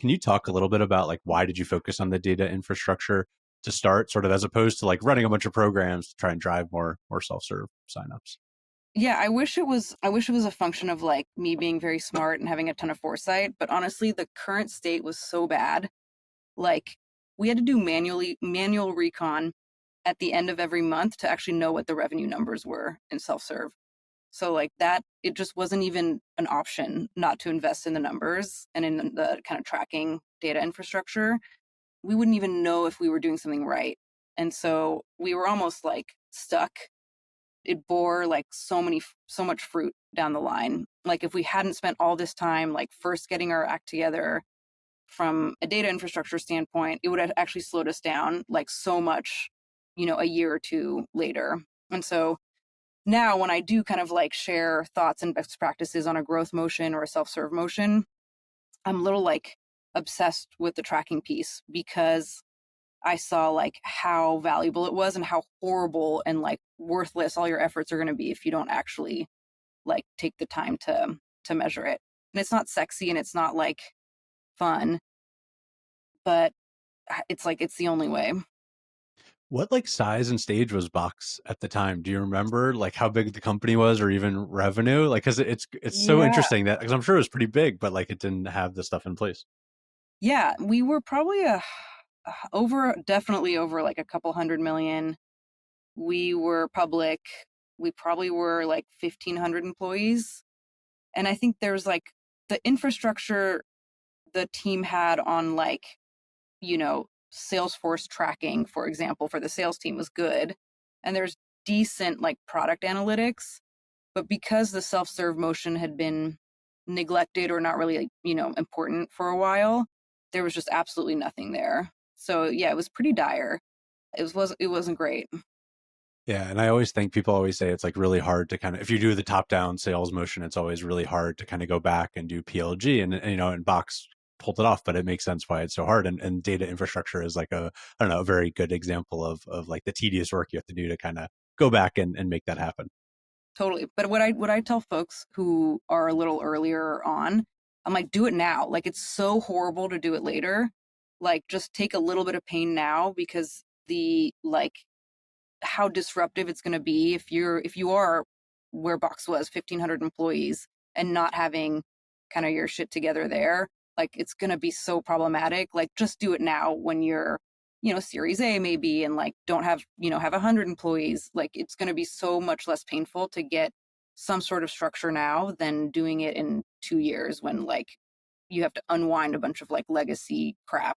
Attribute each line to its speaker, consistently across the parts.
Speaker 1: Can you talk a little bit about like why did you focus on the data infrastructure to start, sort of as opposed to like running a bunch of programs to try and drive more self-serve signups?
Speaker 2: Yeah, I wish it was a function of like me being very smart and having a ton of foresight, but honestly, the current state was so bad. Like we had to do manual recon at the end of every month to actually know what the revenue numbers were in self-serve. So like that it just wasn't even an option not to invest in the numbers and in the kind of tracking data infrastructure. We wouldn't even know if we were doing something right. And so we were almost like stuck. It bore like so much fruit down the line. Like if we hadn't spent all this time like first getting our act together from a data infrastructure standpoint, it would have actually slowed us down like so much, a year or two later. And so now when I do kind of like share thoughts and best practices on a growth motion or a self-serve motion, I'm a little like obsessed with the tracking piece because I saw like how valuable it was and how horrible and like worthless all your efforts are going to be if you don't actually like take the time to measure it. And it's not sexy and it's not like fun, but it's like it's the only way.
Speaker 1: What like size and stage was Box at the time? Do you remember like how big the company was or even revenue? Like, cause it's so
Speaker 2: Yeah.
Speaker 1: interesting that, cause I'm sure it was pretty big, but like it didn't have the stuff in place.
Speaker 2: Yeah, we were probably a over definitely over like a couple 100 million. We were public. We probably were like 1,500 employees. And I think there's like the infrastructure the team had on like, Salesforce tracking, for example, for the sales team was good. And there's decent like product analytics. But because the self serve motion had been neglected or not really, important for a while, there was just absolutely nothing there. So yeah, it was pretty dire. It wasn't great.
Speaker 1: Yeah, and I always think people always say it's like really hard to kind of if you do the top down sales motion, it's always really hard to kind of go back and do PLG and and Box pulled it off, but it makes sense why it's so hard. And data infrastructure is like a I don't know, a very good example of like the tedious work you have to do to kind of go back and make that happen.
Speaker 2: Totally. But what I tell folks who are a little earlier on, I'm like, do it now. Like it's so horrible to do it later. Like just take a little bit of pain now because the like how disruptive it's going to be if you are where Box was 1,500 employees and not having kind of your shit together there, like it's going to be so problematic. Like just do it now when you're series A maybe and like don't have have 100 employees. Like it's going to be so much less painful to get some sort of structure now than doing it in 2 years when like you have to unwind a bunch of like legacy crap.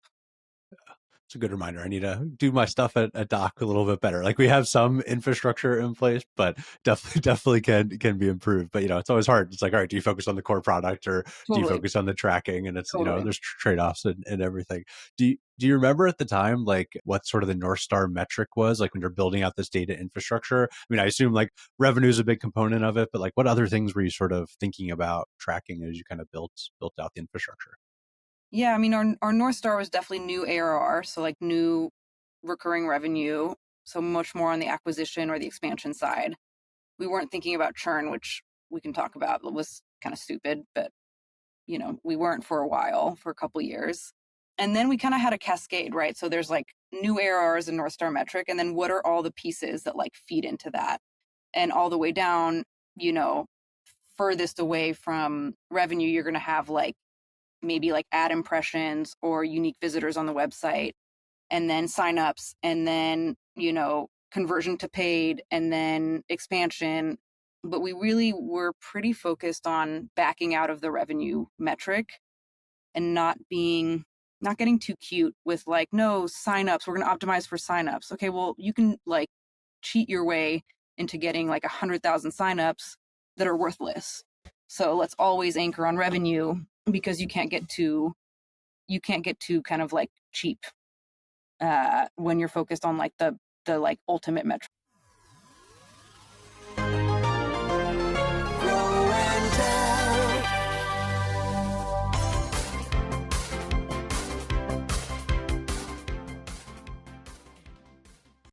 Speaker 1: It's a good reminder. I need to do my stuff at Doc a little bit better. Like we have some infrastructure in place, but definitely can be improved. But it's always hard. It's like, all right, do you focus on the core product or do you
Speaker 2: Totally.
Speaker 1: focus on the tracking? And it's
Speaker 2: Totally.
Speaker 1: there's trade offs and everything. Do you remember at the time like what sort of the North Star metric was like when you're building out this data infrastructure? I mean, I assume like revenue is a big component of it, but like what other things were you sort of thinking about tracking as you kind of built out the infrastructure?
Speaker 2: Yeah, I mean, our North Star was definitely new ARR, so like new recurring revenue, so much more on the acquisition or the expansion side. We weren't thinking about churn, which we can talk about. It was kind of stupid, but we weren't for a while, for a couple years. And then we kind of had a cascade, right? So there's like new ARR as a North Star metric, and then what are all the pieces that like feed into that? And all the way down, you know, furthest away from revenue, you're going to have like maybe like ad impressions or unique visitors on the website, and then signups, and then, conversion to paid, and then expansion. But we really were pretty focused on backing out of the revenue metric and not getting too cute with like, no, signups, we're going to optimize for signups. Okay, well, you can like cheat your way into getting like 100,000 signups that are worthless. So let's always anchor on revenue because you can't get too kind of like cheap when you're focused on like the like ultimate metric.